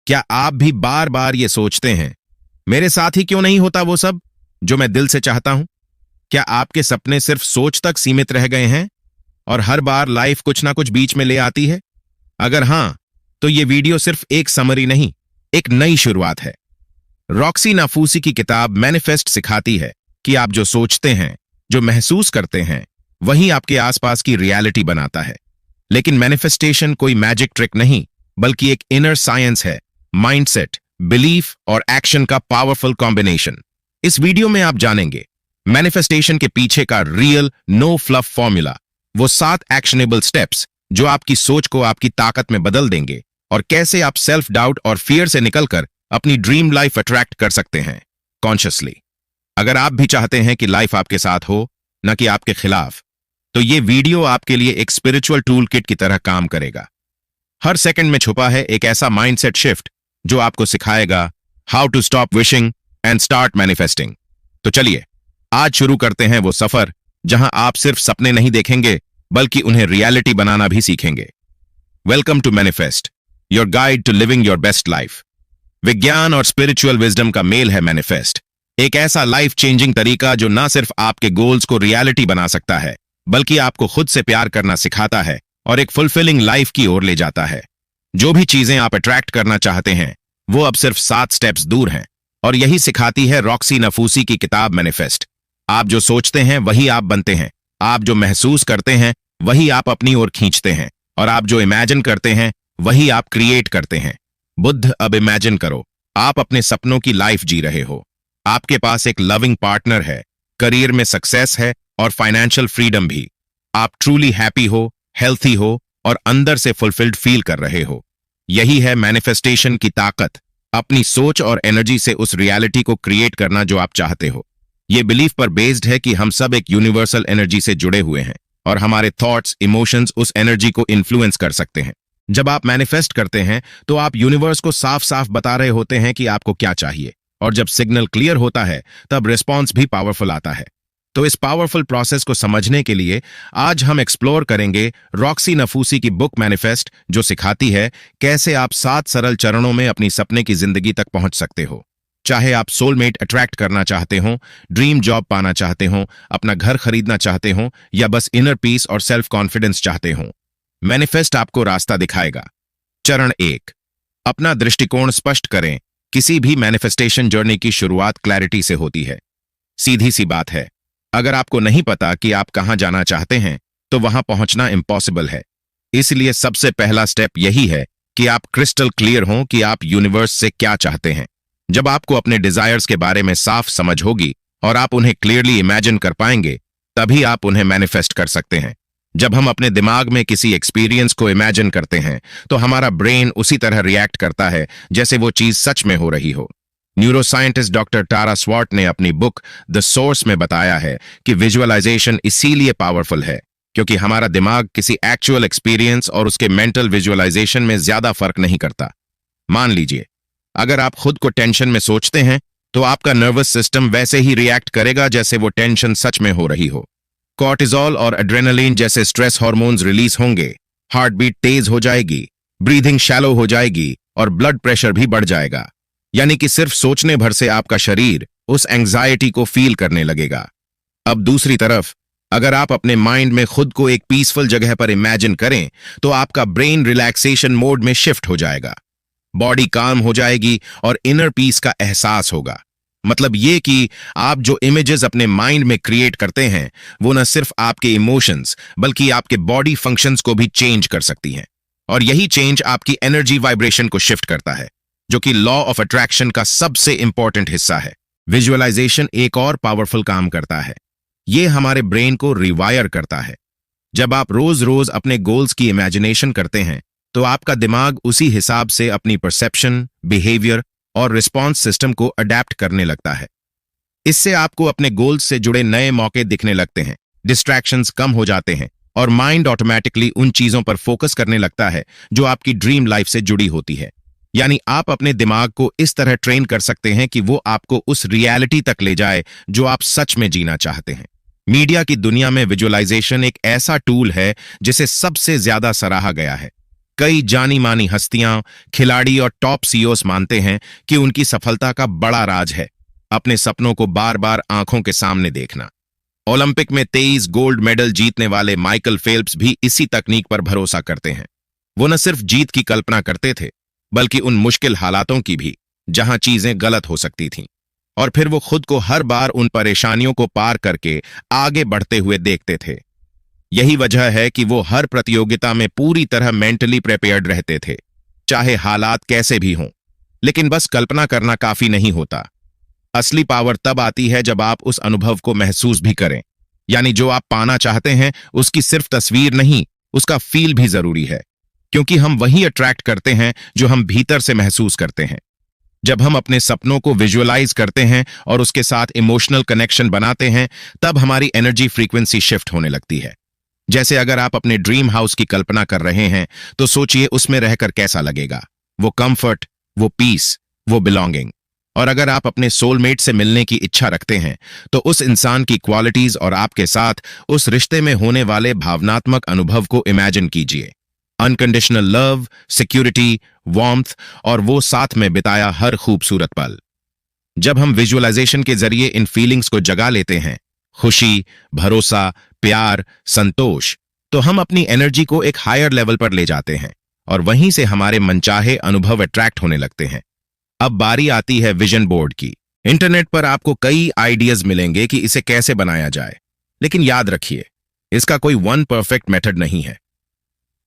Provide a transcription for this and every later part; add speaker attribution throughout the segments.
Speaker 1: क्या आप भी बार बार ये सोचते हैं, मेरे साथ ही क्यों नहीं होता वो सब जो मैं दिल से चाहता हूं? क्या आपके सपने सिर्फ सोच तक सीमित रह गए हैं और हर बार लाइफ कुछ ना कुछ बीच में ले आती है? अगर हां, तो ये वीडियो सिर्फ एक समरी नहीं, एक नई शुरुआत है। रॉक्सी नाफूसी की किताब मैनिफेस्ट सिखाती है कि आप जो सोचते हैं, जो महसूस करते हैं, वही आपके आसपास की रियलिटी बनाता है। लेकिन मैनिफेस्टेशन कोई मैजिक ट्रिक नहीं, बल्कि एक इनर साइंस है, माइंडसेट, बिलीफ और एक्शन का पावरफुल कॉम्बिनेशन। इस वीडियो में आप जानेंगे मैनिफेस्टेशन के पीछे का रियल नो फ्लफ फॉर्मूला, वो 7 एक्शनेबल स्टेप्स जो आपकी सोच को आपकी ताकत में बदल देंगे, और कैसे आप सेल्फ डाउट और फियर से निकलकर अपनी ड्रीम लाइफ अट्रैक्ट कर सकते हैं कॉन्शियसली। अगर आप भी चाहते हैं कि लाइफ आपके साथ हो, न कि आपके खिलाफ, तो ये वीडियो आपके लिए एक स्पिरिचुअल टूल किट की तरह काम करेगा। हर सेकंड में छुपा है एक ऐसा माइंडसेट शिफ्ट जो आपको सिखाएगा how to stop wishing and start manifesting. तो चलिए आज शुरू करते हैं वो सफर जहां आप सिर्फ सपने नहीं देखेंगे, बल्कि उन्हें रियलिटी बनाना भी सीखेंगे। Welcome to Manifest, your guide to living your best life. विज्ञान और स्पिरिचुअल विजडम का मेल है मैनिफेस्ट, एक ऐसा लाइफ चेंजिंग तरीका जो ना सिर्फ आपके गोल्स को रियलिटी बना सकता है, बल्कि आपको खुद से प्यार करना सिखाता है और एक फुलफिलिंग लाइफ की ओर ले जाता है। जो भी चीजें आप अट्रैक्ट करना चाहते हैं, वो अब सिर्फ 7 स्टेप्स दूर हैं, और यही सिखाती है रॉक्सी नाफूसी की किताब मैनिफेस्ट। आप जो सोचते हैं वही आप बनते हैं, आप जो महसूस करते हैं वही आप अपनी ओर खींचते हैं, और आप जो इमेजिन करते हैं वही आप क्रिएट करते हैं। बुद्ध, अब इमेजिन करो आप अपने सपनों की लाइफ जी रहे हो। आपके पास एक लविंग पार्टनर है, करियर में सक्सेस है और फाइनेंशियल फ्रीडम भी। आप ट्रूली हैप्पी हो, हेल्थी हो और अंदर से फुलफिल्ड फील कर रहे हो। यही है मैनिफेस्टेशन की ताकत, अपनी सोच और एनर्जी से उस रियलिटी को क्रिएट करना जो आप चाहते हो। ये बिलीफ पर बेस्ड है कि हम सब एक यूनिवर्सल एनर्जी से जुड़े हुए हैं, और हमारे थॉट्स, इमोशंस उस एनर्जी को इन्फ्लुएंस कर सकते हैं। जब आप मैनिफेस्ट करते हैं तो आप यूनिवर्स को साफ साफ बता रहे होते हैं कि आपको क्या चाहिए, और जब सिग्नल क्लियर होता है तब रिस्पॉन्स भी पावरफुल आता है। तो इस पावरफुल प्रोसेस को समझने के लिए आज हम एक्सप्लोर करेंगे रॉक्सी नाफूसी की बुक मैनिफेस्ट, जो सिखाती है कैसे आप 7 सरल चरणों में अपनी सपने की जिंदगी तक पहुंच सकते हो। चाहे आप सोलमेट अट्रैक्ट करना चाहते हो, ड्रीम जॉब पाना चाहते हो, अपना घर खरीदना चाहते हो, या बस इनर पीस और सेल्फ कॉन्फिडेंस चाहते हो, मैनिफेस्ट आपको रास्ता दिखाएगा। चरण 1, अपना दृष्टिकोण स्पष्ट करें। किसी भी मैनिफेस्टेशन जर्नी की शुरुआत क्लैरिटी से होती है। सीधी सी बात है, अगर आपको नहीं पता कि आप कहां जाना चाहते हैं, तो वहां पहुंचना इम्पॉसिबल है। इसलिए सबसे पहला स्टेप यही है कि आप क्रिस्टल क्लियर हों कि आप यूनिवर्स से क्या चाहते हैं। जब आपको अपने डिजायर्स के बारे में साफ समझ होगी और आप उन्हें क्लियरली इमेजिन कर पाएंगे, तभी आप उन्हें मैनिफेस्ट कर सकते हैं। जब हम अपने दिमाग में किसी एक्सपीरियंस को इमेजिन करते हैं, तो हमारा ब्रेन उसी तरह रिएक्ट करता है जैसे वो चीज सच में हो रही हो। न्यूरोसाइंटिस्ट डॉक्टर टारा स्वार्ट ने अपनी बुक द सोर्स में बताया है कि विजुअलाइजेशन इसीलिए पावरफुल है क्योंकि हमारा दिमाग किसी एक्चुअल एक्सपीरियंस और उसके मेंटल विजुअलाइजेशन में ज्यादा फर्क नहीं करता। मान लीजिए, अगर आप खुद को टेंशन में सोचते हैं, तो आपका नर्वस सिस्टम वैसे ही रिएक्ट करेगा जैसे वो टेंशन सच में हो रही हो। कॉर्टिजोल और एड्रेनालिन जैसे स्ट्रेस हार्मोन्स रिलीज होंगे, हार्ट बीट तेज हो जाएगी, ब्रीथिंग शैलो हो जाएगी और ब्लड प्रेशर भी बढ़ जाएगा। यानी कि सिर्फ सोचने भर से आपका शरीर उस एंग्जाइटी को फील करने लगेगा। अब दूसरी तरफ, अगर आप अपने माइंड में खुद को एक पीसफुल जगह पर इमेजिन करें, तो आपका ब्रेन रिलैक्सेशन मोड में शिफ्ट हो जाएगा, बॉडी काम हो जाएगी और इनर पीस का एहसास होगा। मतलब ये कि आप जो इमेजेस अपने माइंड में क्रिएट करते हैं, वो न सिर्फ आपके इमोशंस बल्कि आपके बॉडी फंक्शंस को भी चेंज कर सकती हैं। और यही चेंज आपकी एनर्जी वाइब्रेशन को शिफ्ट करता है, जो कि लॉ ऑफ अट्रैक्शन का सबसे इंपॉर्टेंट हिस्सा है। विजुअलाइजेशन एक और पावरफुल काम करता है, ये हमारे ब्रेन को रिवायर करता है। जब आप रोज रोज अपने गोल्स की इमेजिनेशन करते हैं, तो आपका दिमाग उसी हिसाब से अपनी परसेप्शन, बिहेवियर और रिस्पॉन्स सिस्टम को अडेप्ट करने लगता है। इससे आपको अपने गोल्स से जुड़े नए मौके दिखने लगते हैं, डिस्ट्रैक्शंस कम हो जाते हैं और माइंड ऑटोमेटिकली उन चीजों पर फोकस करने लगता है जो आपकी ड्रीम लाइफ से जुड़ी होती है। यानी आप अपने दिमाग को इस तरह ट्रेन कर सकते हैं कि वो आपको उस रियलिटी तक ले जाए जो आप सच में जीना चाहते हैं। मीडिया की दुनिया में विजुअलाइजेशन एक ऐसा टूल है जिसे सबसे ज्यादा सराहा गया है। कई जानी मानी हस्तियां, खिलाड़ी और टॉप सीईओस मानते हैं कि उनकी सफलता का बड़ा राज है अपने सपनों को बार बार आंखों के सामने देखना। ओलंपिक में 23 गोल्ड मेडल जीतने वाले माइकल फेल्प्स भी इसी तकनीक पर भरोसा करते हैं। वो न सिर्फ जीत की कल्पना करते थे, बल्कि उन मुश्किल हालातों की भी जहां चीजें गलत हो सकती थीं, और फिर वो खुद को हर बार उन परेशानियों को पार करके आगे बढ़ते हुए देखते थे। यही वजह है कि वो हर प्रतियोगिता में पूरी तरह मेंटली प्रिपेयर्ड रहते थे, चाहे हालात कैसे भी हों। लेकिन बस कल्पना करना काफी नहीं होता। असली पावर तब आती है जब आप उस अनुभव को महसूस भी करें। यानी जो आप पाना चाहते हैं उसकी सिर्फ तस्वीर नहीं, उसका फील भी जरूरी है, क्योंकि हम वही अट्रैक्ट करते हैं जो हम भीतर से महसूस करते हैं। जब हम अपने सपनों को विजुअलाइज करते हैं और उसके साथ इमोशनल कनेक्शन बनाते हैं, तब हमारी एनर्जी फ्रीक्वेंसी शिफ्ट होने लगती है। जैसे अगर आप अपने ड्रीम हाउस की कल्पना कर रहे हैं, तो सोचिए उसमें रहकर कैसा लगेगा। वो कंफर्ट, वो पीस, वो बिलोंगिंग। और अगर आप अपने सोलमेट से मिलने की इच्छा रखते हैं, तो उस इंसान की क्वालिटीज और आपके साथ उस रिश्ते में होने वाले भावनात्मक अनुभव को इमेजिन कीजिए। अनकंडीशनल लव, सिक्योरिटी, वार्मथ और वो साथ में बिताया हर खूबसूरत पल। जब हम विजुअलाइजेशन के जरिए इन फीलिंग्स को जगा लेते हैं, खुशी, भरोसा, प्यार, संतोष, तो हम अपनी एनर्जी को एक हायर लेवल पर ले जाते हैं और वहीं से हमारे मनचाहे अनुभव अट्रैक्ट होने लगते हैं। अब बारी आती है विजन बोर्ड की। इंटरनेट पर आपको कई आइडियाज मिलेंगे कि इसे कैसे बनाया जाए, लेकिन याद रखिए, इसका कोई वन परफेक्ट मेथड नहीं है।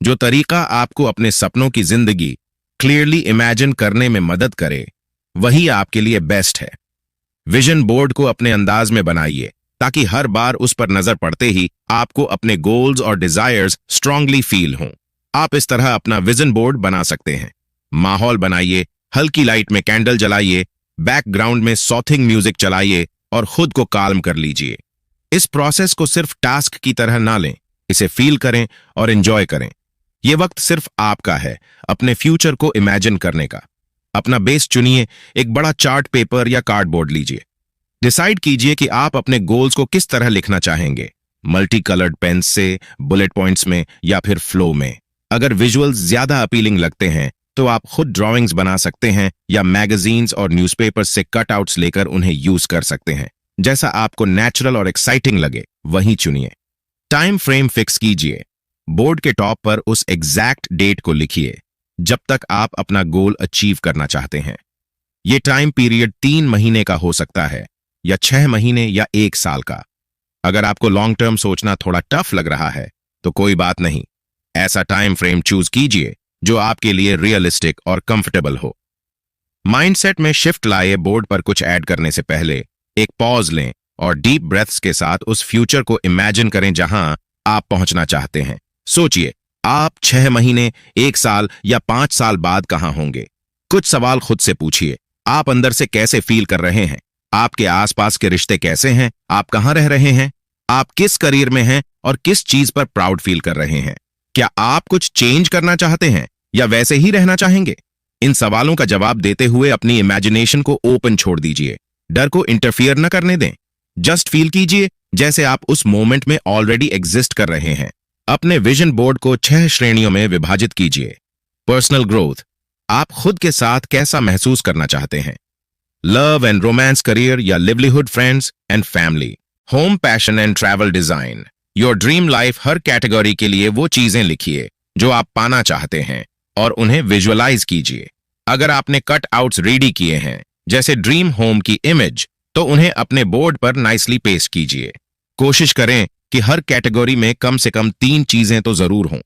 Speaker 1: जो तरीका आपको अपने सपनों की जिंदगी क्लियरली इमेजिन करने में मदद करे, वही आपके लिए बेस्ट है। विजन बोर्ड को अपने अंदाज में बनाइए, ताकि हर बार उस पर नजर पड़ते ही आपको अपने गोल्स और डिजायर्स स्ट्रांगली फील हों। आप इस तरह अपना विजन बोर्ड बना सकते हैं। माहौल बनाइए, हल्की लाइट में कैंडल जलाइए, बैकग्राउंड में सॉथिंग म्यूजिक चलाइए और खुद को काल्म कर लीजिए। इस प्रोसेस को सिर्फ टास्क की तरह ना लें, इसे फील करें और एंजॉय करें। यह वक्त सिर्फ आपका है अपने फ्यूचर को इमेजिन करने का। अपना बेस चुनिए, एक बड़ा चार्ट पेपर या कार्डबोर्ड लीजिए। डिसाइड कीजिए कि आप अपने गोल्स को किस तरह लिखना चाहेंगे, मल्टी कलर्ड पेन से, बुलेट पॉइंट्स में या फिर फ्लो में। अगर विजुअल्स ज्यादा अपीलिंग लगते हैं, तो आप खुद ड्राइंग्स बना सकते हैं या मैगजीन्स और न्यूज़पेपर्स से कटआउट्स लेकर उन्हें यूज कर सकते हैं। जैसा आपको नेचुरल और एक्साइटिंग लगे वही चुनिए। टाइम फ्रेम फिक्स कीजिए। बोर्ड के टॉप पर उस एग्जैक्ट डेट को लिखिए जब तक आप अपना गोल अचीव करना चाहते हैं। यह टाइम पीरियड 3 महीने का हो सकता है, या 6 महीने या 1 साल का। अगर आपको लॉन्ग टर्म सोचना थोड़ा टफ लग रहा है, तो कोई बात नहीं। ऐसा टाइम फ्रेम चूज कीजिए जो आपके लिए रियलिस्टिक और कंफर्टेबल हो। माइंडसेट में शिफ्ट लाए। बोर्ड पर कुछ ऐड करने से पहले एक पॉज लें और डीप ब्रेथ्स के साथ उस फ्यूचर को इमेजिन करें जहां आप पहुंचना चाहते हैं। सोचिए, आप 6 महीने, 1 साल या 5 साल बाद कहां होंगे। कुछ सवाल खुद से पूछिए। आप अंदर से कैसे फील कर रहे हैं? आपके आसपास के रिश्ते कैसे हैं? आप कहां रह रहे हैं? आप किस करियर में हैं और किस चीज पर प्राउड फील कर रहे हैं? क्या आप कुछ चेंज करना चाहते हैं या वैसे ही रहना चाहेंगे? इन सवालों का जवाब देते हुए अपनी इमेजिनेशन को ओपन छोड़ दीजिए। डर को इंटरफियर न करने दें। जस्ट फील कीजिए जैसे आप उस मोमेंट में ऑलरेडी एग्जिस्ट कर रहे हैं। अपने विजन बोर्ड को 6 श्रेणियों में विभाजित कीजिए। पर्सनल ग्रोथ, आप खुद के साथ कैसा महसूस करना चाहते हैं। लव एंड रोमांस, करियर या livelihood, friends and family. Home, passion and travel, design, your dream life. Her category के लिए वो चीजें लिखिए जो आप पाना चाहते हैं और उन्हें विजुअलाइज कीजिए। अगर आपने कट आउट्स रेडी किए हैं, जैसे ड्रीम होम की इमेज, तो उन्हें अपने बोर्ड पर नाइसली पेस्ट कीजिए। कोशिश करें कि हर कैटेगरी में कम से कम 3 चीजें तो जरूर हों।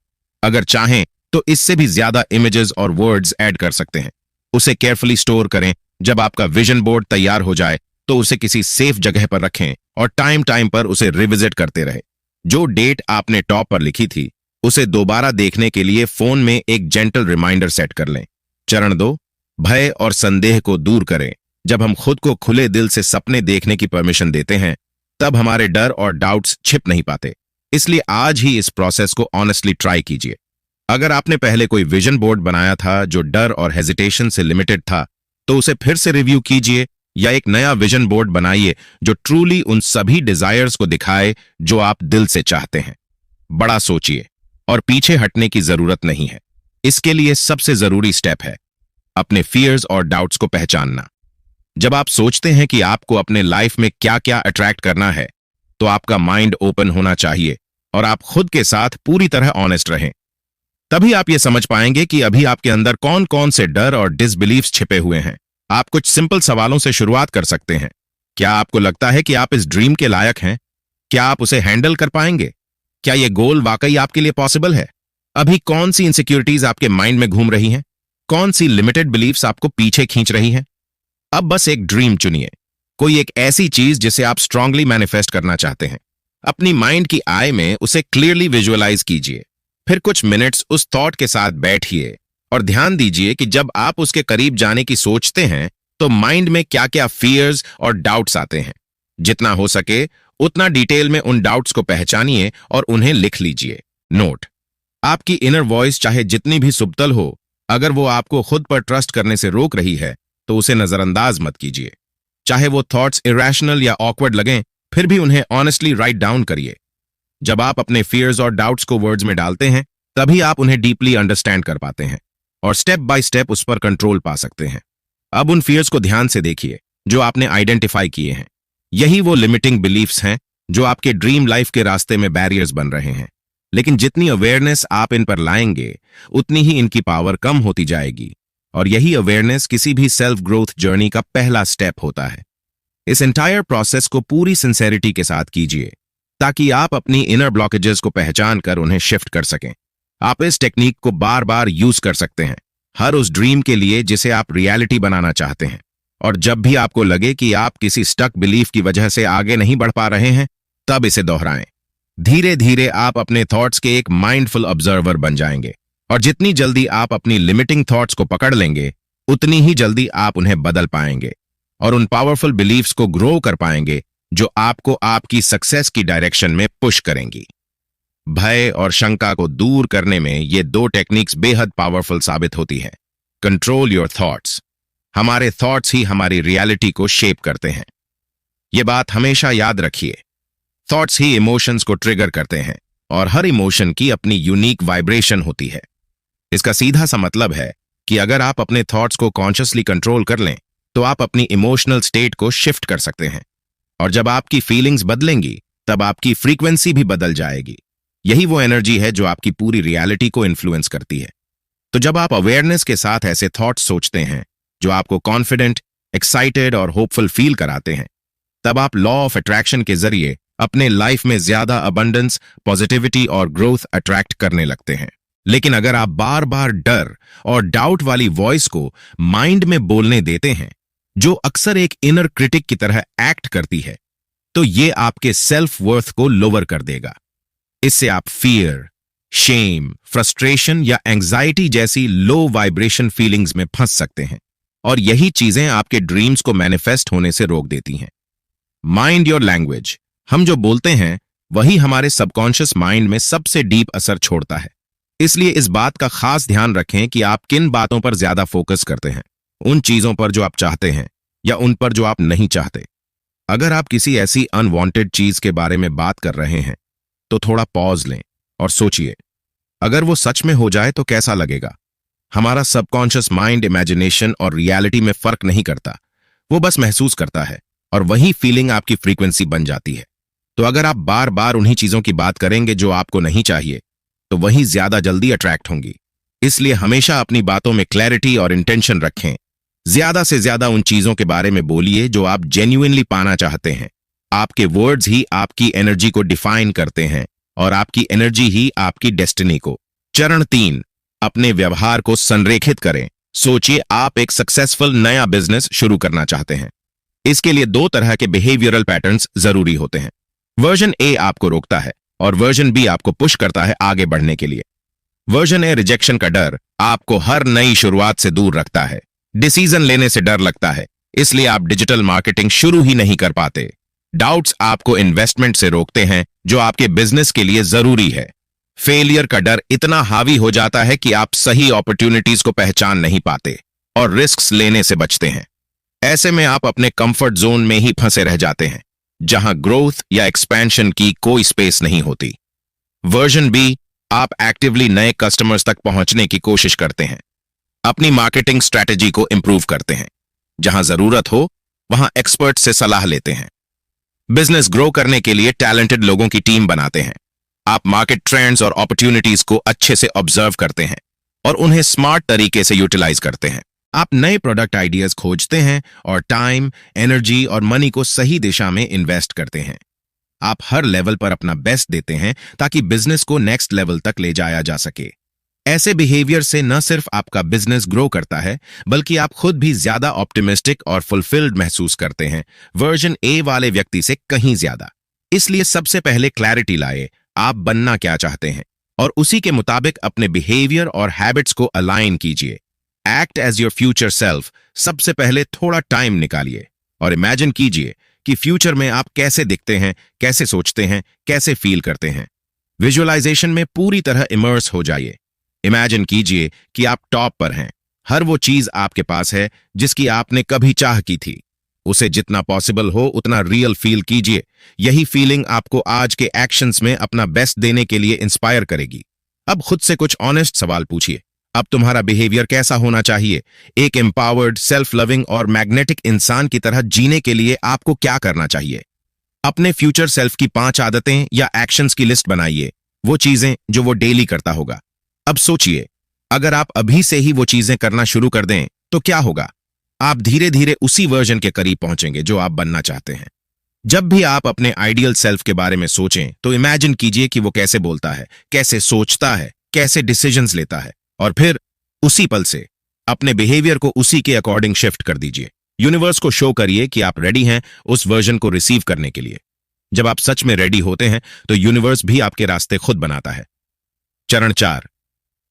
Speaker 1: अगर चाहें तो इससे भी ज्यादा इमेजेस और वर्ड्स ऐड कर सकते हैं। उसे केयरफुली स्टोर करें। जब आपका विजन बोर्ड तैयार हो जाए, तो उसे किसी सेफ जगह पर रखें और टाइम टाइम पर उसे रिविजिट करते रहे। जो डेट आपने टॉप पर लिखी थी, उसे दोबारा देखने के लिए फोन में एक जेंटल रिमाइंडर सेट कर लें। चरण 2, भय और संदेह को दूर करें। जब हम खुद को खुले दिल से सपने देखने की परमिशन देते हैं, तब हमारे डर और डाउट्स छिप नहीं पाते। इसलिए आज ही इस प्रोसेस को ऑनेस्टली ट्राई कीजिए। अगर आपने पहले कोई विजन बोर्ड बनाया था जो डर और हेजिटेशन से लिमिटेड था, तो उसे फिर से रिव्यू कीजिए या एक नया विजन बोर्ड बनाइए जो ट्रूली उन सभी डिजायर्स को दिखाए जो आप दिल से चाहते हैं। बड़ा सोचिए और पीछे हटने की जरूरत नहीं है। इसके लिए सबसे जरूरी स्टेप है अपने फियर्स और डाउट्स को पहचानना। जब आप सोचते हैं कि आपको अपने लाइफ में क्या क्या अट्रैक्ट करना है, तो आपका माइंड ओपन होना चाहिए और आप खुद के साथ पूरी तरह ऑनेस्ट रहें। तभी आप ये समझ पाएंगे कि अभी आपके अंदर कौन कौन से डर और डिसबिलीफ्स छिपे हुए हैं। आप कुछ सिंपल सवालों से शुरुआत कर सकते हैं। क्या आपको लगता है कि आप इस ड्रीम के लायक हैं? क्या आप उसे हैंडल कर पाएंगे? क्या ये गोल वाकई आपके लिए पॉसिबल है? अभी कौन सी इनसिक्योरिटीज आपके माइंड में घूम रही हैं? कौन सी लिमिटेड बिलीफ्स आपको पीछे खींच रही हैं? अब बस एक ड्रीम चुनिए, कोई एक ऐसी चीज जिसे आप स्ट्रांगली मैनिफेस्ट करना चाहते हैं। अपनी माइंड की आई में उसे क्लियरली विजुअलाइज कीजिए। फिर कुछ मिनट्स उस थॉट के साथ बैठिए और ध्यान दीजिए कि जब आप उसके करीब जाने की सोचते हैं तो माइंड में क्या क्या फियर्स और डाउट्स आते हैं। जितना हो सके उतना डिटेल में उन डाउट्स को पहचानिए और उन्हें लिख लीजिए। नोट: आपकी इनर वॉइस चाहे जितनी भी सुब्तल हो, अगर वो आपको खुद पर ट्रस्ट करने से रोक रही है तो उसे नजरअंदाज मत कीजिए। चाहे वो थॉट्स इरेशनल या ऑकवर्ड लगें, फिर भी उन्हें ऑनेस्टली राइट डाउन करिए। जब आप अपने फियर्स और डाउट्स को वर्ड्स में डालते हैं, तभी आप उन्हें डीपली अंडरस्टैंड कर पाते हैं और स्टेप बाय स्टेप उस पर कंट्रोल पा सकते हैं। अब उन फियर्स को ध्यान से देखिए जो आपने आइडेंटिफाई किए हैं। यही वो लिमिटिंग बिलीफ्स हैं जो आपके ड्रीम लाइफ के रास्ते में बैरियर्स बन रहे हैं। लेकिन जितनी अवेयरनेस आप इन पर लाएंगे, उतनी ही इनकी पावर कम होती जाएगी और यही अवेयरनेस किसी भी सेल्फ ग्रोथ जर्नी का पहला स्टेप होता है। इस एंटायर प्रोसेस को पूरी सिंसेरिटी के साथ कीजिए ताकि आप अपनी इनर ब्लॉकेजेस को पहचान कर उन्हें शिफ्ट कर सकें। आप इस टेक्निक को बार बार यूज कर सकते हैं हर उस ड्रीम के लिए जिसे आप रियलिटी बनाना चाहते हैं। और जब भी आपको लगे कि आप किसी स्टक बिलीफ की वजह से आगे नहीं बढ़ पा रहे हैं, तब इसे दोहराएं। धीरे धीरे आप अपने थॉट्स के एक माइंडफुल ऑब्जर्वर बन जाएंगे और जितनी जल्दी आप अपनी लिमिटिंग थॉट्स को पकड़ लेंगे, उतनी ही जल्दी आप उन्हें बदल पाएंगे और उन पावरफुल बिलीफ्स को ग्रो कर पाएंगे जो आपको आपकी सक्सेस की डायरेक्शन में पुश करेंगी। भय और शंका को दूर करने में ये दो टेक्निक्स बेहद पावरफुल साबित होती हैं। Control your thoughts. हमारे थॉट्स ही हमारी रियलिटी को शेप करते हैं। ये बात हमेशा याद रखिए। थॉट्स ही इमोशंस को ट्रिगर करते हैं और हर इमोशन की अपनी यूनिक वाइब्रेशन होती है। इसका सीधा सा मतलब है कि अगर आप अपने थॉट्स को कॉन्शियसली कंट्रोल कर लें, तो आप अपनी इमोशनल स्टेट को शिफ्ट कर सकते हैं और जब आपकी फीलिंग्स बदलेंगी, तब आपकी फ्रीक्वेंसी भी बदल जाएगी। यही वो एनर्जी है जो आपकी पूरी रियलिटी को इन्फ्लुएंस करती है। तो जब आप अवेयरनेस के साथ ऐसे थॉट्स सोचते हैं जो आपको कॉन्फिडेंट, एक्साइटेड और होपफुल फील कराते हैं, तब आप लॉ ऑफ अट्रैक्शन के जरिए अपने लाइफ में ज्यादा अबंडेंस, पॉजिटिविटी और ग्रोथ अट्रैक्ट करने लगते हैं। लेकिन अगर आप बार बार डर और डाउट वाली वॉइस को माइंड में बोलने देते हैं, जो अक्सर एक इनर क्रिटिक की तरह एक्ट करती है, तो ये आपके सेल्फ वर्थ को लोअर कर देगा। इससे आप फियर, शेम, फ्रस्ट्रेशन या एंग्जाइटी जैसी लो वाइब्रेशन फीलिंग्स में फंस सकते हैं और यही चीजें आपके ड्रीम्स को मैनिफेस्ट होने से रोक देती हैं। Mind your language. हम जो बोलते हैं वही हमारे सबकॉन्शियस माइंड में सबसे डीप असर छोड़ता है। इसलिए इस बात का खास ध्यान रखें कि आप किन बातों पर ज्यादा फोकस करते हैं, उन चीजों पर जो आप चाहते हैं या उन पर जो आप नहीं चाहते। अगर आप किसी ऐसी अनवांटेड चीज के बारे में बात कर रहे हैं, तो थोड़ा पॉज लें और सोचिए, अगर वो सच में हो जाए तो कैसा लगेगा। हमारा सबकॉन्शियस माइंड इमेजिनेशन और रियलिटी में फर्क नहीं करता, वो बस महसूस करता है और वही फीलिंग आपकी फ्रीक्वेंसी बन जाती है। तो अगर आप बार बार उन्हीं चीजों की बात करेंगे जो आपको नहीं चाहिए, तो वही ज्यादा जल्दी अट्रैक्ट होंगी। इसलिए हमेशा अपनी बातों में क्लैरिटी और इंटेंशन रखें। ज्यादा से ज्यादा उन चीजों के बारे में बोलिए जो आप जेन्युइनली पाना चाहते हैं। आपके वर्ड्स ही आपकी एनर्जी को डिफाइन करते हैं और आपकी एनर्जी ही आपकी डेस्टिनी को। चरण 3, अपने व्यवहार को संरेखित करें। सोचिए, आप एक सक्सेसफुल नया बिजनेस शुरू करना चाहते हैं। इसके लिए 2 तरह के बिहेवियरल पैटर्न्स जरूरी होते हैं। वर्जन ए आपको रोकता है और वर्जन बी आपको पुश करता है आगे बढ़ने के लिए। वर्जन ए, रिजेक्शन का डर, आपको हर नई शुरुआत से दूर रखता है। डिसीजन लेने से डर लगता है, इसलिए आप डिजिटल मार्केटिंग शुरू ही नहीं कर पाते। डाउट्स आपको इन्वेस्टमेंट से रोकते हैं जो आपके बिजनेस के लिए जरूरी है। फेलियर का डर इतना हावी हो जाता है कि आप सही अपॉर्चुनिटीज को पहचान नहीं पाते और रिस्क्स लेने से बचते हैं। ऐसे में आप अपने कंफर्ट जोन में ही फंसे रह जाते हैं, जहां ग्रोथ या एक्सपेंशन की कोई स्पेस नहीं होती। वर्जन बी, आप एक्टिवली नए कस्टमर्स तक पहुंचने की कोशिश करते हैं, अपनी मार्केटिंग स्ट्रैटेजी को इंप्रूव करते हैं, जहां जरूरत हो वहां एक्सपर्ट से सलाह लेते हैं, बिजनेस ग्रो करने के लिए टैलेंटेड लोगों की टीम बनाते हैं, आप मार्केट ट्रेंड्स और अपॉर्चुनिटीज को अच्छे से ऑब्जर्व करते हैं और उन्हें स्मार्ट तरीके से यूटिलाइज करते हैं। आप नए प्रोडक्ट आइडियाज खोजते हैं और टाइम, एनर्जी और मनी को सही दिशा में इन्वेस्ट करते हैं। आप हर लेवल पर अपना बेस्ट देते हैं ताकि बिजनेस को नेक्स्ट लेवल तक ले जाया जा सके। ऐसे बिहेवियर से न सिर्फ आपका बिजनेस ग्रो करता है, बल्कि आप खुद भी ज्यादा ऑप्टिमिस्टिक और फुलफिल्ड महसूस करते हैं, वर्जन ए वाले व्यक्ति से कहीं ज्यादा। इसलिए सबसे पहले क्लैरिटी लाए, आप बनना क्या चाहते हैं और उसी के मुताबिक अपने बिहेवियर और हैबिट्स को अलाइन कीजिए। Act as your future self. सबसे पहले थोड़ा टाइम निकालिए और इमेजिन कीजिए कि फ्यूचर में आप कैसे दिखते हैं, कैसे सोचते हैं, कैसे फील करते हैं। विजुअलाइजेशन में पूरी तरह इमर्स हो जाइए। इमेजिन कीजिए कि आप टॉप पर हैं, हर वो चीज आपके पास है जिसकी आपने कभी चाह की थी। उसे जितना पॉसिबल हो उतना रियल फील कीजिए। यही फीलिंग आपको आज के एक्शंस में अपना बेस्ट देने के लिए इंस्पायर करेगी। अब खुद से कुछ ऑनेस्ट सवाल पूछिए। अब तुम्हारा बिहेवियर कैसा होना चाहिए? एक एम्पावर्ड, सेल्फ लविंग और मैग्नेटिक इंसान की तरह जीने के लिए आपको क्या करना चाहिए? अपने फ्यूचर सेल्फ की 5 आदतें या एक्शंस की लिस्ट बनाइए, वो चीजें जो वो डेली करता होगा। अब सोचिए, अगर आप अभी से ही वो चीजें करना शुरू कर दें तो क्या होगा? आप धीरे धीरे उसी वर्जन के करीब पहुंचेंगे जो आप बनना चाहते हैं। जब भी आप अपने आइडियल सेल्फ के बारे में सोचें तो इमेजिन कीजिए कि वो कैसे बोलता है, कैसे सोचता है, कैसे डिसीजंस लेता है, और फिर उसी पल से अपने बिहेवियर को उसी के अकॉर्डिंग शिफ्ट कर दीजिए। यूनिवर्स को शो करिए कि आप रेडी हैं उस वर्जन को रिसीव करने के लिए। जब आप सच में रेडी होते हैं तो यूनिवर्स भी आपके रास्ते खुद बनाता है। चरण 4,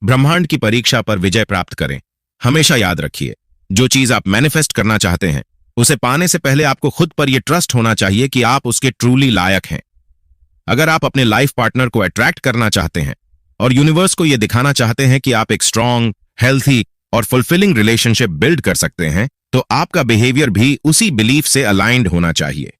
Speaker 1: ब्रह्मांड की परीक्षा पर विजय प्राप्त करें। हमेशा याद रखिए, जो चीज आप मैनिफेस्ट करना चाहते हैं उसे पाने से पहले आपको खुद पर यह ट्रस्ट होना चाहिए कि आप उसके ट्रूली लायक हैं। अगर आप अपने लाइफ पार्टनर को अट्रैक्ट करना चाहते हैं और यूनिवर्स को यह दिखाना चाहते हैं कि आप एक स्ट्रांग, हेल्थी और फुलफिलिंग रिलेशनशिप बिल्ड कर सकते हैं, तो आपका बिहेवियर भी उसी बिलीफ से अलाइंड होना चाहिए।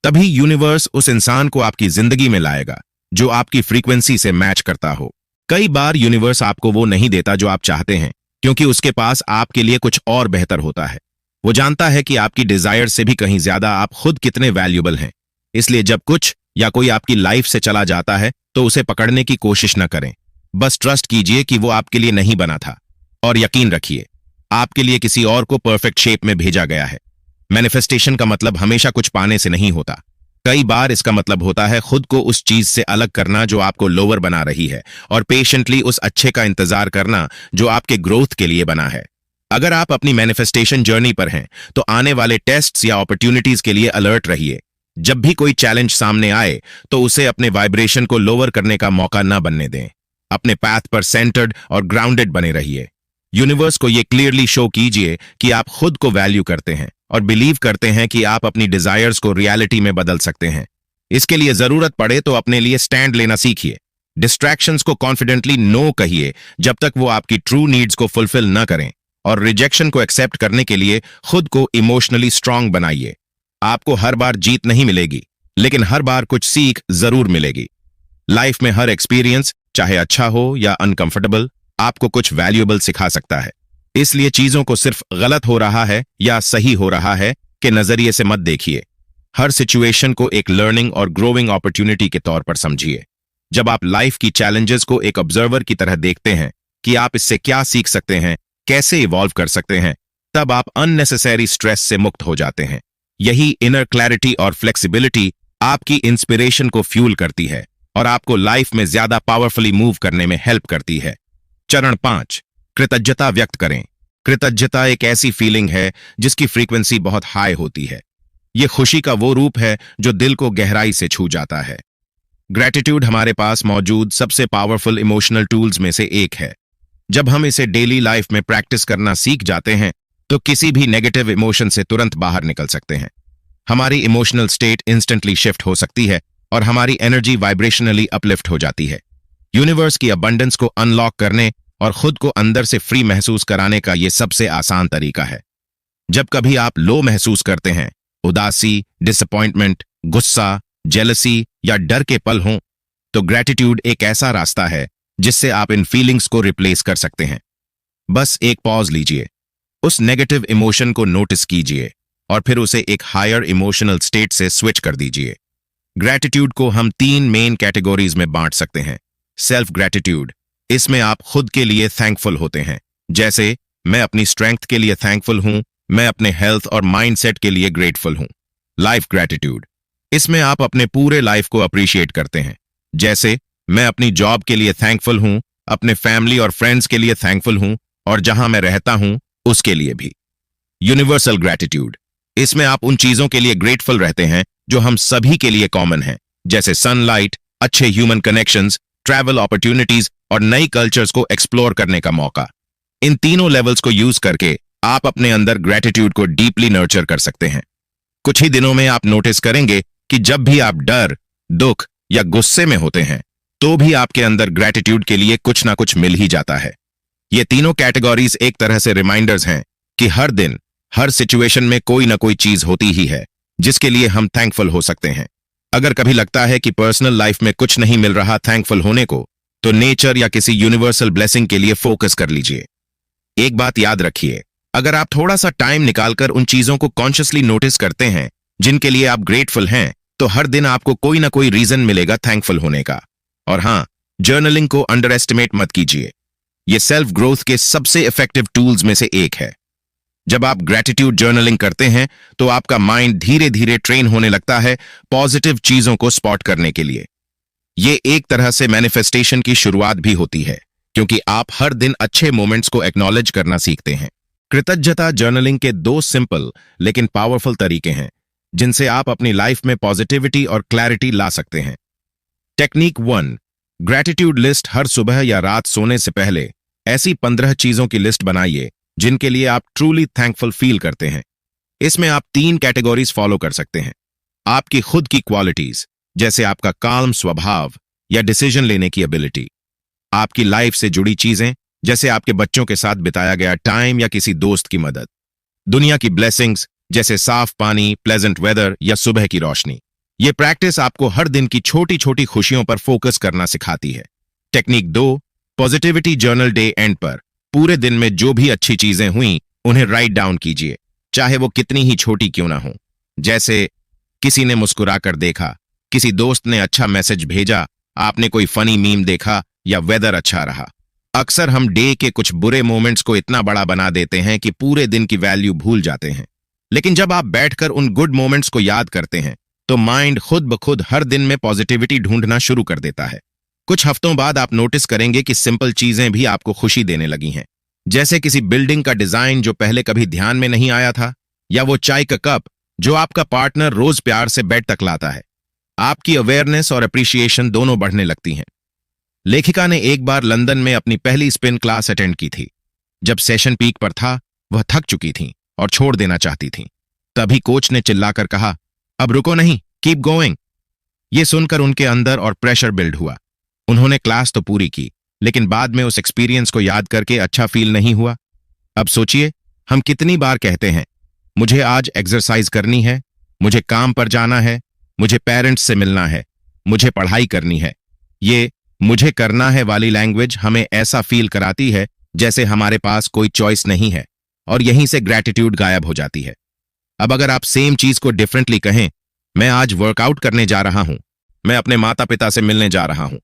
Speaker 1: तभी यूनिवर्स उस इंसान को आपकी जिंदगी में लाएगा जो आपकी फ्रीक्वेंसी से मैच करता हो। कई बार यूनिवर्स आपको वो नहीं देता जो आप चाहते हैं, क्योंकि उसके पास आपके लिए कुछ और बेहतर होता है। वो जानता है कि आपकी डिजायर से भी कहीं ज्यादा आप खुद कितने वैल्यूबल हैं। इसलिए जब कुछ या कोई आपकी लाइफ से चला जाता है तो उसे पकड़ने की कोशिश न करें। बस ट्रस्ट कीजिए कि वो आपके लिए नहीं बना था, और यकीन रखिए आपके लिए किसी और को परफेक्ट शेप में भेजा गया है। मैनिफेस्टेशन का मतलब हमेशा कुछ पाने से नहीं होता। कई बार इसका मतलब होता है खुद को उस चीज से अलग करना जो आपको लोअर बना रही है, और पेशेंटली उस अच्छे का इंतजार करना जो आपके ग्रोथ के लिए बना है। अगर आप अपनी मैनिफेस्टेशन जर्नी पर हैं तो आने वाले टेस्ट्स या अपॉर्चुनिटीज के लिए अलर्ट रहिए। जब भी कोई चैलेंज सामने आए तो उसे अपने वाइब्रेशन को लोअर करने का मौका न बनने दें। अपने पाथ पर सेंटर्ड और ग्राउंडेड बने रहिए। यूनिवर्स को यह क्लियरली शो कीजिए कि आप खुद को वैल्यू करते हैं और बिलीव करते हैं कि आप अपनी डिजायर्स को रियलिटी में बदल सकते हैं। इसके लिए जरूरत पड़े तो अपने लिए स्टैंड लेना सीखिए। डिस्ट्रैक्शंस को कॉन्फिडेंटली नो कहिए जब तक वो आपकी ट्रू नीड्स को फुलफिल न करें, और रिजेक्शन को एक्सेप्ट करने के लिए खुद को इमोशनली स्ट्रांग बनाइए। आपको हर बार जीत नहीं मिलेगी, लेकिन हर बार कुछ सीख जरूर मिलेगी। लाइफ में हर एक्सपीरियंस, चाहे अच्छा हो या अनकंफर्टेबल, आपको कुछ वैल्यूएबल सिखा सकता है। इसलिए चीजों को सिर्फ गलत हो रहा है या सही हो रहा है के नजरिए से मत देखिए। हर सिचुएशन को एक लर्निंग और ग्रोइंग अपॉर्चुनिटी के तौर पर समझिए। जब आप लाइफ की चैलेंजेस को एक ऑब्जर्वर की तरह देखते हैं कि आप इससे क्या सीख सकते हैं, कैसे इवॉल्व कर सकते हैं, तब आप अननेसेसरी स्ट्रेस से मुक्त हो जाते हैं। यही इनर क्लैरिटी और फ्लेक्सिबिलिटी आपकी इंस्पिरेशन को फ्यूल करती है और आपको लाइफ में ज्यादा पावरफुली मूव करने में हेल्प करती है। चरण 5, कृतज्ञता व्यक्त करें। कृतज्ञता एक ऐसी फीलिंग है जिसकी फ्रीक्वेंसी बहुत हाई होती है। यह खुशी का वो रूप है जो दिल को गहराई से छू जाता है। ग्रैटिट्यूड हमारे पास मौजूद सबसे पावरफुल इमोशनल टूल्स में से एक है। जब हम इसे डेली लाइफ में प्रैक्टिस करना सीख जाते हैं तो किसी भी नेगेटिव इमोशन से तुरंत बाहर निकल सकते हैं। हमारी इमोशनल स्टेट इंस्टेंटली शिफ्ट हो सकती है और हमारी एनर्जी वाइब्रेशनली अपलिफ्ट हो जाती है। यूनिवर्स की अबंडेंस को अनलॉक करने और खुद को अंदर से फ्री महसूस कराने का यह सबसे आसान तरीका है। जब कभी आप लो महसूस करते हैं, उदासी, डिसअपॉइंटमेंट, गुस्सा, जेलसी या डर के पल हों, तो ग्रैटिट्यूड एक ऐसा रास्ता है जिससे आप इन फीलिंग्स को रिप्लेस कर सकते हैं। बस एक पॉज लीजिए, उस नेगेटिव इमोशन को नोटिस कीजिए और फिर उसे एक हायर इमोशनल स्टेट से स्विच कर दीजिए। ग्रैटिट्यूड को हम 3 मेन कैटेगरीज में बांट सकते हैं। सेल्फ ग्रैटिट्यूड, इसमें आप खुद के लिए थैंकफुल होते हैं, जैसे मैं अपनी स्ट्रेंथ के लिए थैंकफुल हूं, मैं अपने हेल्थ और माइंडसेट के लिए ग्रेटफुल हूं। लाइफ ग्रैटिट्यूड, इसमें आप अपने पूरे लाइफ को अप्रिशिएट करते हैं, जैसे मैं अपनी जॉब के लिए थैंकफुल हूं, अपने फैमिली और फ्रेंड्स के लिए थैंकफुल हूं और जहां मैं रहता हूं उसके लिए भी। यूनिवर्सल ग्रैटिट्यूड, इसमें आप उन चीजों के लिए ग्रेटफुल रहते हैं जो हम सभी के लिए कॉमन हैं, जैसे सनलाइट, अच्छे ह्यूमन कनेक्शंस, ट्रैवल अपॉर्चुनिटीज और नई कल्चर्स को एक्सप्लोर करने का मौका। इन तीनों लेवल्स को यूज करके आप अपने अंदर ग्रैटिट्यूड को डीपली नर्चर कर सकते हैं। कुछ ही दिनों में आप नोटिस करेंगे कि जब भी आप डर, दुख या गुस्से में होते हैं तो भी आपके अंदर ग्रैटिट्यूड के लिए कुछ ना कुछ मिल ही जाता है। ये तीनों कैटेगरीज एक तरह से रिमाइंडर्स हैं कि हर दिन, हर सिचुएशन में कोई ना कोई चीज होती ही है जिसके लिए हम थैंकफुल हो सकते हैं। अगर कभी लगता है कि पर्सनल लाइफ में कुछ नहीं मिल रहा थैंकफुल होने को, तो नेचर या किसी यूनिवर्सल ब्लेसिंग के लिए फोकस कर लीजिए। एक बात याद रखिए, अगर आप थोड़ा सा टाइम निकालकर उन चीजों को कॉन्शियसली नोटिस करते हैं जिनके लिए आप ग्रेटफुल हैं, तो हर दिन आपको कोई ना कोई रीजन मिलेगा थैंकफुल होने का। और हां, जर्नलिंग को अंडर एस्टिमेट मत कीजिए। यह सेल्फ ग्रोथ के सबसे इफेक्टिव टूल्स में से एक है। जब आप ग्रैटिट्यूड जर्नलिंग करते हैं तो आपका माइंड धीरे धीरे ट्रेन होने लगता है पॉजिटिव चीजों को स्पॉट करने के लिए। यह एक तरह से मैनिफेस्टेशन की शुरुआत भी होती है, क्योंकि आप हर दिन अच्छे मोमेंट्स को एक्नॉलेज करना सीखते हैं। कृतज्ञता जर्नलिंग के 2 सिंपल लेकिन पावरफुल तरीके हैं जिनसे आप अपनी लाइफ में पॉजिटिविटी और क्लैरिटी ला सकते हैं। Technique 1, gratitude list. हर सुबह या रात सोने से पहले ऐसी 15 चीजों की लिस्ट बनाइए जिनके लिए आप ट्रूली थैंकफुल फील करते हैं। इसमें आप 3 कैटेगरीज फॉलो कर सकते हैं। आपकी खुद की क्वालिटीज, जैसे आपका काल्म स्वभाव या डिसीजन लेने की एबिलिटी। आपकी लाइफ से जुड़ी चीजें, जैसे आपके बच्चों के साथ बिताया गया टाइम या किसी दोस्त की मदद। दुनिया की ब्लेसिंग्स, जैसे साफ पानी, प्लेजेंट वेदर या सुबह की रोशनी। यह प्रैक्टिस आपको हर दिन की छोटी छोटी खुशियों पर फोकस करना सिखाती है। Technique 2, positivity journal. Day and पर पूरे दिन में जो भी अच्छी चीजें हुई उन्हें राइट डाउन कीजिए, चाहे वो कितनी ही छोटी क्यों ना हो। जैसे किसी ने मुस्कुराकर देखा, किसी दोस्त ने अच्छा मैसेज भेजा, आपने कोई फनी मीम देखा या वेदर अच्छा रहा। अक्सर हम डे के कुछ बुरे मोमेंट्स को इतना बड़ा बना देते हैं कि पूरे दिन की वैल्यू भूल जाते हैं। लेकिन जब आप बैठकर उन गुड मोमेंट्स को याद करते हैं तो माइंड खुद ब खुद हर दिन में पॉजिटिविटी ढूंढना शुरू कर देता है। कुछ हफ्तों बाद आप नोटिस करेंगे कि सिंपल चीजें भी आपको खुशी देने लगी हैं, जैसे किसी बिल्डिंग का डिजाइन जो पहले कभी ध्यान में नहीं आया था, या वो चाय का कप जो आपका पार्टनर रोज प्यार से बेड तक लाता है। आपकी अवेयरनेस और अप्रिशिएशन दोनों बढ़ने लगती हैं। लेखिका ने एक बार लंदन में अपनी पहली स्पिन क्लास अटेंड की थी। जब सेशन पीक पर था, वह थक चुकी थीं और छोड़ देना चाहती थीं। तभी कोच ने चिल्लाकर कहा, अब रुको नहीं, कीप गोइंग। ये सुनकर उनके अंदर और प्रेशर बिल्ड हुआ। उन्होंने क्लास तो पूरी की, लेकिन बाद में उस एक्सपीरियंस को याद करके अच्छा फील नहीं हुआ। अब सोचिए, हम कितनी बार कहते हैं, मुझे आज एक्सरसाइज करनी है, मुझे काम पर जाना है, मुझे पेरेंट्स से मिलना है, मुझे पढ़ाई करनी है। ये मुझे करना है वाली लैंग्वेज हमें ऐसा फील कराती है जैसे हमारे पास कोई चॉइस नहीं है, और यहीं से ग्रैटिट्यूड गायब हो जाती है। अब अगर आप सेम चीज को डिफरेंटली कहें, मैं आज वर्कआउट करने जा रहा हूं, मैं अपने माता पिता से मिलने जा रहा हूं,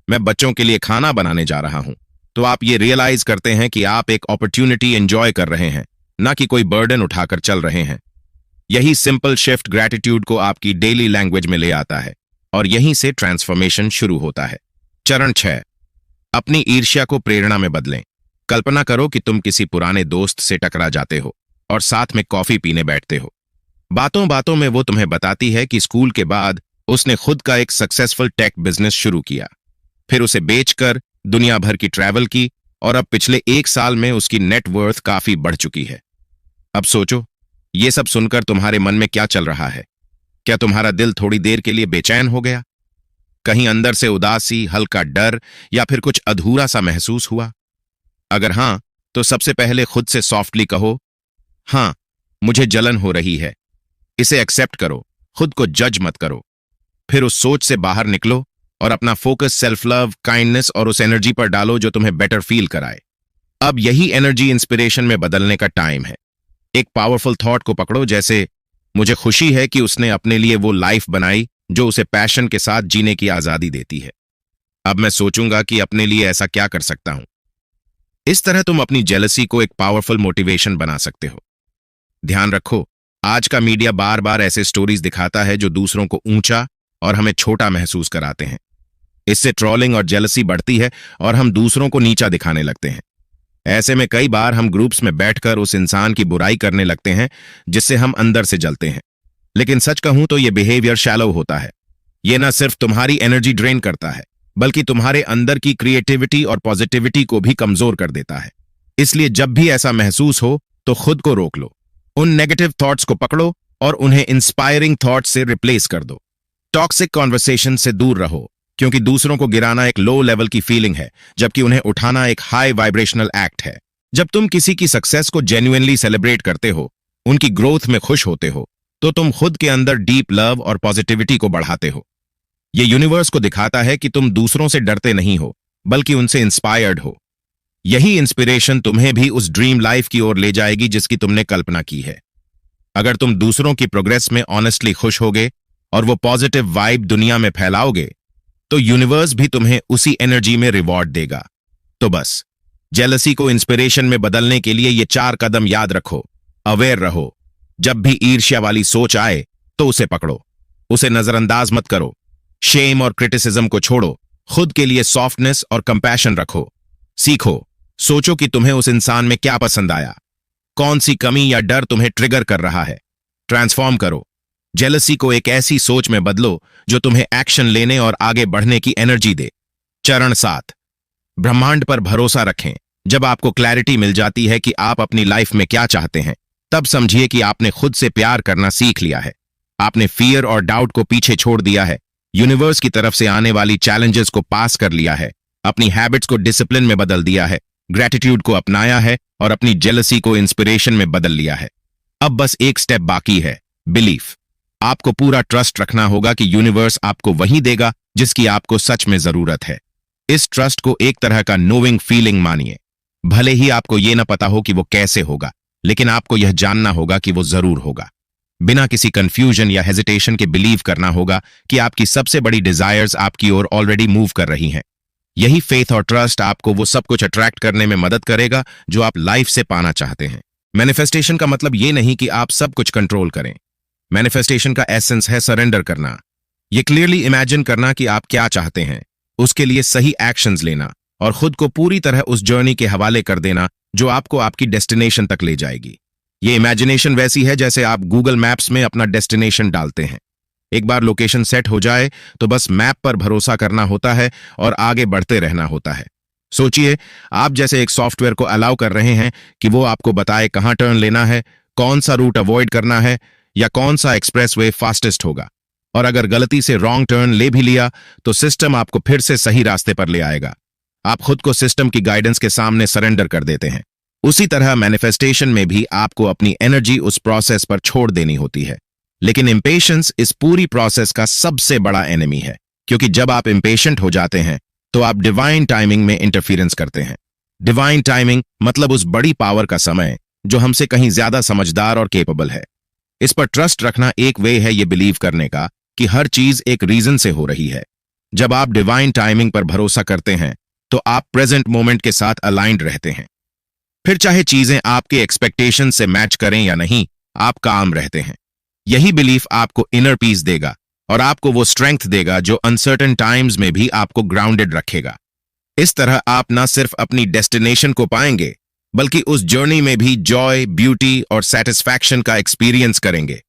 Speaker 1: मैं बच्चों के लिए खाना बनाने जा रहा हूं, तो आप ये रियलाइज करते हैं कि आप एक अपॉर्चुनिटी एंजॉय कर रहे हैं, ना कि कोई बर्डन उठाकर चल रहे हैं। यही सिंपल शिफ्ट ग्रैटिट्यूड को आपकी डेली लैंग्वेज में ले आता है, और यहीं से ट्रांसफॉर्मेशन शुरू होता है। चरण 6, अपनी ईर्ष्या को प्रेरणा में बदलें। कल्पना करो कि तुम किसी पुराने दोस्त से टकरा जाते हो और साथ में कॉफी पीने बैठते हो। बातों बातों में वो तुम्हें बताती है कि स्कूल के बाद उसने खुद का एक सक्सेसफुल टेक बिजनेस शुरू किया, फिर उसे बेचकर दुनिया भर की ट्रैवल की, और अब पिछले 1 साल में उसकी नेटवर्थ काफी बढ़ चुकी है। अब सोचो, ये सब सुनकर तुम्हारे मन में क्या चल रहा है? क्या तुम्हारा दिल थोड़ी देर के लिए बेचैन हो गया? कहीं अंदर से उदासी, हल्का डर या फिर कुछ अधूरा सा महसूस हुआ? अगर हां, तो सबसे पहले खुद से सॉफ्टली कहो, हां, मुझे जलन हो रही है। इसे एक्सेप्ट करो, खुद को जज मत करो। फिर उस सोच से बाहर निकलो और अपना फोकस सेल्फ लव, काइंडनेस और उस एनर्जी पर डालो जो तुम्हें बेटर फील कराए। अब यही एनर्जी इंस्पिरेशन में बदलने का टाइम है। एक पावरफुल थॉट को पकड़ो, जैसे मुझे खुशी है कि उसने अपने लिए वो लाइफ बनाई जो उसे पैशन के साथ जीने की आजादी देती है। अब मैं सोचूंगा कि अपने लिए ऐसा क्या कर सकता हूं। इस तरह तुम अपनी जेलसी को एक पावरफुल मोटिवेशन बना सकते हो। ध्यान रखो, आज का मीडिया बार बार ऐसे स्टोरीज दिखाता है जो दूसरों को ऊंचा और हमें छोटा महसूस कराते हैं। इससे ट्रोलिंग और जेलसी बढ़ती है और हम दूसरों को नीचा दिखाने लगते हैं। ऐसे में कई बार हम ग्रुप्स में बैठकर उस इंसान की बुराई करने लगते हैं जिससे हम अंदर से जलते हैं। लेकिन सच कहूं तो यह बिहेवियर शैलो होता है। यह न सिर्फ तुम्हारी एनर्जी ड्रेन करता है, बल्कि तुम्हारे अंदर की क्रिएटिविटी और पॉजिटिविटी को भी कमजोर कर देता है। इसलिए जब भी ऐसा महसूस हो तो खुद को रोक लो, उन नेगेटिव थॉट्स को पकड़ो और उन्हें इंस्पायरिंग थॉट्स से रिप्लेस कर दो। टॉक्सिक कॉन्वर्सेशन से दूर रहो, क्योंकि दूसरों को गिराना एक लो लेवल की फीलिंग है, जबकि उन्हें उठाना एक हाई वाइब्रेशनल एक्ट है। जब तुम किसी की सक्सेस को जेन्युइनली सेलिब्रेट करते हो, उनकी ग्रोथ में खुश होते हो, तो तुम खुद के अंदर डीप लव और पॉजिटिविटी को बढ़ाते हो। यह यूनिवर्स को दिखाता है कि तुम दूसरों से डरते नहीं हो, बल्कि उनसे इंस्पायर्ड हो। यही इंस्पिरेशन तुम्हें भी उस ड्रीम लाइफ की ओर ले जाएगी जिसकी तुमने कल्पना की है। अगर तुम दूसरों की प्रोग्रेस में ऑनेस्टली खुश होगे और वो पॉजिटिव वाइब दुनिया में फैलाओगे, तो यूनिवर्स भी तुम्हें उसी एनर्जी में रिवॉर्ड देगा। तो बस जेलसी को इंस्पिरेशन में बदलने के लिए ये 4 कदम याद रखो। अवेयर रहो, जब भी ईर्ष्या वाली सोच आए तो उसे पकड़ो, उसे नजरअंदाज मत करो। शेम और क्रिटिसिज्म को छोड़ो, खुद के लिए सॉफ्टनेस और कंपैशन रखो। सीखो, सोचो कि तुम्हें उस इंसान में क्या पसंद आया, कौन सी कमी या डर तुम्हें ट्रिगर कर रहा है। ट्रांसफॉर्म करो, जेलसी को एक ऐसी सोच में बदलो जो तुम्हें एक्शन लेने और आगे बढ़ने की एनर्जी दे। चरण 7, ब्रह्मांड पर भरोसा रखें। जब आपको क्लैरिटी मिल जाती है कि आप अपनी लाइफ में क्या चाहते हैं, तब समझिए कि आपने खुद से प्यार करना सीख लिया है। आपने फियर और डाउट को पीछे छोड़ दिया है, यूनिवर्स की तरफ से आने वाली चैलेंजेस को पास कर लिया है, अपनी हैबिट्स को डिसिप्लिन में बदल दिया है, ग्रेटिट्यूड को अपनाया है और अपनी जेलसी को इंस्पिरेशन में बदल लिया है। अब बस एक स्टेप बाकी है, बिलीफ। आपको पूरा ट्रस्ट रखना होगा कि यूनिवर्स आपको वही देगा जिसकी आपको सच में जरूरत है। इस ट्रस्ट को एक तरह का नोइंग फीलिंग मानिए। भले ही आपको यह ना पता हो कि वो कैसे होगा, लेकिन आपको यह जानना होगा कि वो जरूर होगा। बिना किसी कंफ्यूजन या हेजिटेशन के बिलीव करना होगा कि आपकी सबसे बड़ी डिजायर्स आपकी ओर ऑलरेडी मूव कर रही हैं। यही फेथ और ट्रस्ट आपको वो सब कुछ अट्रैक्ट करने में मदद करेगा जो आप लाइफ से पाना चाहते हैं। मैनिफेस्टेशन का मतलब ये नहीं कि आप सब कुछ कंट्रोल करें। मैनिफेस्टेशन का एसेंस है सरेंडर करना। ये क्लियरली इमेजिन करना कि आप क्या चाहते हैं, उसके लिए सही एक्शंस लेना और खुद को पूरी तरह उस जर्नी के हवाले कर देना जो आपको आपकी डेस्टिनेशन तक ले जाएगी। ये इमेजिनेशन वैसी है जैसे आप गूगल मैप्स में अपना डेस्टिनेशन डालते हैं। एक बार लोकेशन सेट हो जाए तो बस मैप पर भरोसा करना होता है और आगे बढ़ते रहना होता है। सोचिए, आप जैसे एक सॉफ्टवेयर को अलाउ कर रहे हैं कि वो आपको बताए कहां टर्न लेना है, कौन सा रूट अवॉइड करना है या कौन सा एक्सप्रेसवे फास्टेस्ट होगा। और अगर गलती से रॉन्ग टर्न ले भी लिया तो सिस्टम आपको फिर से सही रास्ते पर ले आएगा। आप खुद को सिस्टम की गाइडेंस के सामने सरेंडर कर देते हैं। उसी तरह मैनिफेस्टेशन में भी आपको अपनी एनर्जी उस प्रोसेस पर छोड़ देनी होती है। लेकिन इम्पेशेंस इस पूरी प्रोसेस का सबसे बड़ा एनिमी है, क्योंकि जब आप इम्पेशेंट हो जाते हैं तो आप डिवाइन टाइमिंग में इंटरफियरेंस करते हैं। डिवाइन टाइमिंग मतलब उस बड़ी पावर का समय जो हमसे कहीं ज्यादा समझदार और केपेबल है। इस पर ट्रस्ट रखना एक वे है ये बिलीव करने का कि हर चीज एक रीजन से हो रही है। जब आप डिवाइन टाइमिंग पर भरोसा करते हैं तो आप प्रेजेंट मोमेंट के साथ अलाइंड रहते हैं। फिर चाहे चीजें आपके एक्सपेक्टेशन से मैच करें या नहीं, आप काम रहते हैं। यही बिलीफ आपको इनर पीस देगा और आपको वो स्ट्रेंथ देगा जो अनसर्टेन टाइम्स में भी आपको ग्राउंडेड रखेगा। इस तरह आप न सिर्फ अपनी डेस्टिनेशन को पाएंगे, बल्कि उस जर्नी में भी जॉय, ब्यूटी और सेटिस्फैक्शन का एक्सपीरियंस करेंगे।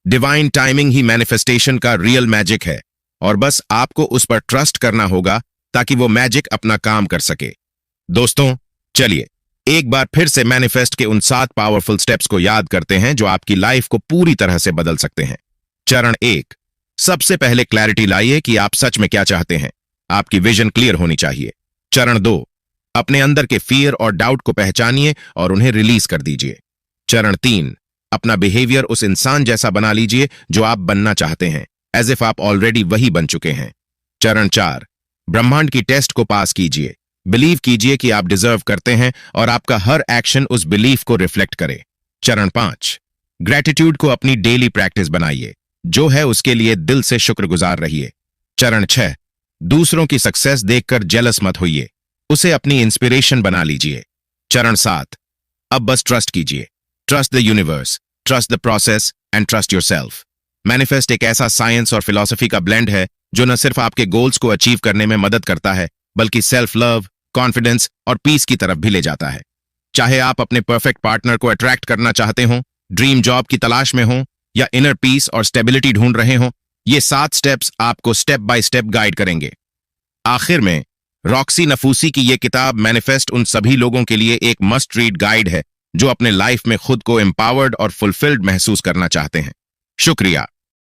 Speaker 1: डिवाइन टाइमिंग ही मैनिफेस्टेशन का रियल मैजिक है और बस आपको उस पर ट्रस्ट करना होगा ताकि वो मैजिक अपना काम कर सके। दोस्तों, चलिए एक बार फिर से मैनिफेस्ट के उन 7 पावरफुल स्टेप्स को याद करते हैं जो आपकी लाइफ को पूरी तरह से बदल सकते हैं। चरण 1, सबसे पहले क्लैरिटी लाइए कि आप सच में क्या चाहते हैं। आपकी विजन क्लियर होनी चाहिए। चरण 2, अपने अंदर के फियर और डाउट को पहचानिए और उन्हें रिलीज कर दीजिए। चरण 3, अपना बिहेवियर उस इंसान जैसा बना लीजिए जो आप बनना चाहते हैं, एज इफ आप ऑलरेडी वही बन चुके हैं। चरण 4, ब्रह्मांड की टेस्ट को पास कीजिए। बिलीव कीजिए कि आप डिजर्व करते हैं और आपका हर एक्शन उस बिलीफ को रिफ्लेक्ट करे। चरण 5, ग्रेटिट्यूड को अपनी डेली प्रैक्टिस बनाइए। जो है उसके लिए दिल से शुक्रगुजार रहिए। चरण 6, दूसरों की सक्सेस देखकर जेलस मत होइए, उसे अपनी इंस्पिरेशन बना लीजिए। चरण 7, अब बस ट्रस्ट कीजिए। Trust the universe, trust the process and trust yourself. Manifest एक ऐसा साइंस और फिलॉसफी का ब्लेंड है जो न सिर्फ आपके गोल्स को अचीव करने में मदद करता है, बल्कि सेल्फ लव, कॉन्फिडेंस और पीस की तरफ भी ले जाता है। चाहे आप अपने परफेक्ट पार्टनर को अट्रैक्ट करना चाहते हो, ड्रीम जॉब की तलाश में हो या इनर पीस और स्टेबिलिटी ढूंढ रहे हो, ये 7 स्टेप्स आपको स्टेप बाय स्टेप गाइड करेंगे। आखिर में रॉक्सी नफूसी की यह किताब मैनिफेस्ट उन सभी लोगों के लिए एक मस्ट रीड गाइड है जो अपने लाइफ में खुद को एम्पावर्ड और फुलफिल्ड महसूस करना चाहते हैं। शुक्रिया।